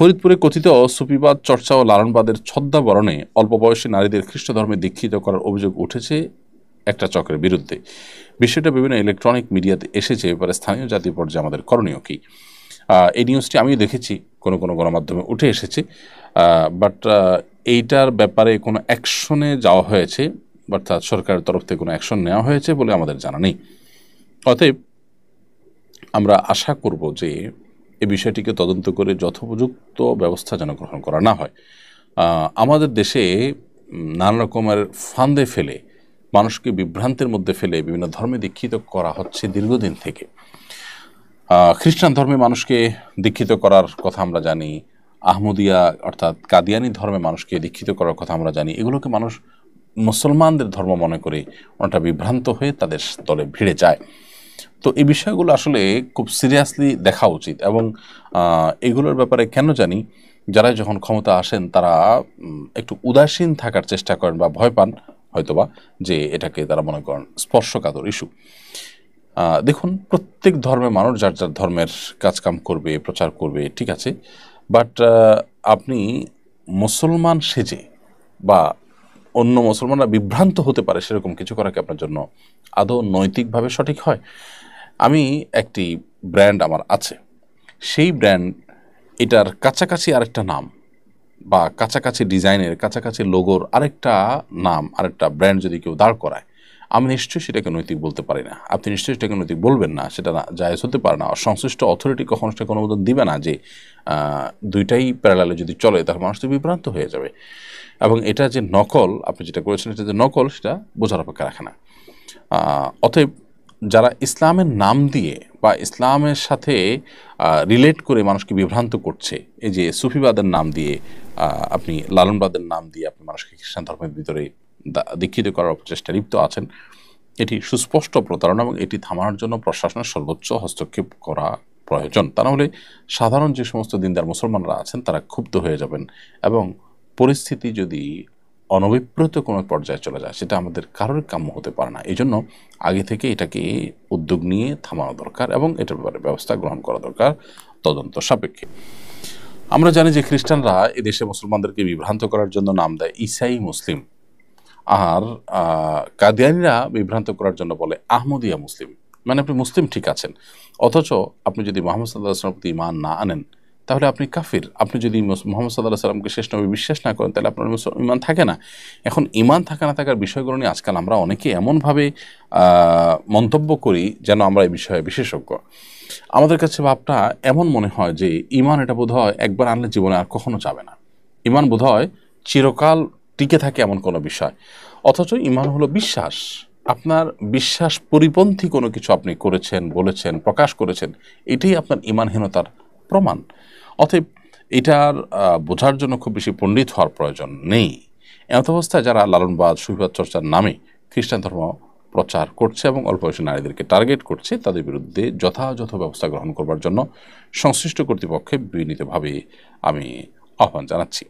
ফরিদপুরে কথিত সুফিবাদ চর্চা ও লালনবাদের ছদ্মাবরণে অল্প বয়সী নারীদের খ্রিস্ট ধর্মে দীক্ষিত করার অভিযোগ উঠেছে একটা চক্রের বিরুদ্ধে। বিষয়টা বিভিন্ন ইলেকট্রনিক মিডিয়াতে এসেছে। এবারে স্থানীয় জাতীয় পর্যায়ে আমাদের করণীয় কী? এই নিউজটি আমিও দেখেছি, কোনো কোনো গণমাধ্যমে উঠে এসেছে, বাট এইটার ব্যাপারে কোনো অ্যাকশনে যাওয়া হয়েছে, অর্থাৎ সরকারের তরফ থেকে কোনো অ্যাকশন নেওয়া হয়েছে বলে আমাদের জানা নেই। অতএব আমরা আশা করব যে এই বিষয়টিকে তদন্ত করে যথোপযুক্ত ব্যবস্থা যেন গ্রহণ করা না হয়। আমাদের দেশে নানা রকমের ফান্দে ফেলে, মানুষকে বিভ্রান্তের মধ্যে ফেলে বিভিন্ন ধর্মে দীক্ষিত করা হচ্ছে দীর্ঘদিন থেকে। খ্রিস্টান ধর্মে মানুষকে দীক্ষিত করার কথা আমরা জানি, আহমদিয়া অর্থাৎ কাদিয়ানি ধর্মে মানুষকে দীক্ষিত করার কথা আমরা জানি। এগুলোকে মানুষ মুসলমানদের ধর্ম মনে করে অনেকটা বিভ্রান্ত হয়ে তাদের দলে ভিড়ে যায়। তো এই বিষয়গুলো আসলে খুব সিরিয়াসলি দেখা উচিত। এবং এগুলোর ব্যাপারে কেন জানি যারা যখন ক্ষমতা আসেন তারা একটু উদাসীন থাকার চেষ্টা করেন বা ভয় পান হয়তোবা, যে এটাকে তারা মনে করেন স্পর্শকাতর ইস্যু। দেখুন, প্রত্যেক ধর্মের মানুষ যার যার ধর্মের কাজকাম করবে, প্রচার করবে, ঠিক আছে, বাট আপনি মুসলমান সেজে বা অন্য মুসলমানরা বিভ্রান্ত হতে পারে সেরকম কিছু করা কি আপনার জন্য আদৌ নৈতিকভাবে সঠিক হয়? আমি একটি ব্র্যান্ড আমার আছে, সেই ব্র্যান্ড এটার কাছাকাছি আরেকটা নাম বা কাছাকাছি ডিজাইনের কাছাকাছি লোগোর আরেকটা নাম, আরেকটা ব্র্যান্ড যদি কেউ দাঁড় করায়, আমি নিশ্চয়ই সেটাকে নৈতিক বলতে পারি না, আপনি নিশ্চয়ই সেটাকে নৈতিক বলবেন না, সেটা না জায়েজ হতে পারে না। সংশ্লিষ্ট অথরিটি কখনো সেটাকে অনুমোদন দিবে না যে দুইটাই প্যারালালে যদি চলে তাহলে মানুষ তো বিভ্রান্ত হয়ে যাবে। এবং এটা যে নকল, আপনি যেটা করেছেন এটা যে নকল, সেটা বোঝার অপেক্ষা রাখে না। অতএব যারা ইসলামের নাম দিয়ে বা ইসলামের সাথে রিলেট করে মানুষকে বিভ্রান্ত করছে, এই যে সুফিবাদের নাম দিয়ে, আপনি লালনবাদের নাম দিয়ে আপনি মানুষকে খ্রিস্টান ধর্মের ভিতরে দীক্ষিত করার চেষ্টা লিপ্ত আছেন, এটি সুস্পষ্ট প্রতারণা এবং এটি থামানোর জন্য প্রশাসনের সর্বোচ্চ হস্তক্ষেপ করা প্রয়োজন। তা নাহলে সাধারণ যে সমস্ত দিনদার মুসলমানরা আছেন তারা ক্ষুব্ধ হয়ে যাবেন এবং পরিস্থিতি যদি অনভিপ্রেত কোনো পর্যায়ে চলে যায় সেটা আমাদের কারোর কাম্য হতে পারে না। এই জন্য আগে থেকে এটাকে উদ্যোগ নিয়ে থামানো দরকার এবং এটার ব্যাপারে ব্যবস্থা গ্রহণ করা দরকার তদন্ত সাপেক্ষে। আমরা জানি যে খ্রিস্টানরা এদেশে মুসলমানদেরকে বিভ্রান্ত করার জন্য নাম দেয় ঈসাই মুসলিম, আর কাদিয়ানিরা বিভ্রান্ত করার জন্য বলে আহমদিয়া মুসলিম। মানে আপনি মুসলিম ঠিক আছেন, অথচ আপনি যদি মুহাম্মদ সাল্লাল্লাহু আলাইহি ওয়াসাল্লামের প্রতি ঈমান না আনেন তাহলে আপনি কাফির। আপনি যদি মুহাম্মদ সাল্লাল্লাহু আলাইহি ওয়াসাল্লামকে শেষ নবী বিশ্বাস না করেন তাহলে আপনার ঈমান থাকে না। এখন ঈমান থাকা না থাকার বিষয়গুলো নিয়ে আজকাল আমরা অনেকে এমনভাবে মন্তব্য করি যেন আমরা এই বিষয়ে বিশেষজ্ঞ। আমাদের কাছে ভাবটা এমন মনে হয় যে ঈমান এটা বোধ হয় একবার আনলে জীবনে আর কখনো যাবে না। ঈমান বোধ হয় চিরকাল টিকে থাকে এমন কোনো বিষয়। অথচ ঈমান হলো বিশ্বাস। আপনার বিশ্বাস পরিপন্থী কোনো কিছু আপনি করেছেন, বলেছেন, প্রকাশ করেছেন, এটাই আপনার ঈমানহীনতার প্রমাণ। অতএব এটার বোঝার জন্য খুব বেশি পণ্ডিত হওয়ার প্রয়োজন নেই। এমত অবস্থায় যারা লালনবাদ, সুফিবাদ চর্চার নামে খ্রিস্টান ধর্ম প্রচার করছে এবং অল্প বয়সী নারীদেরকে টার্গেট করছে, তাদের বিরুদ্ধে যথাযথ ব্যবস্থা গ্রহণ করবার জন্য সংশ্লিষ্ট কর্তৃপক্ষে বিনীতভাবে আমি আহ্বান জানাচ্ছি।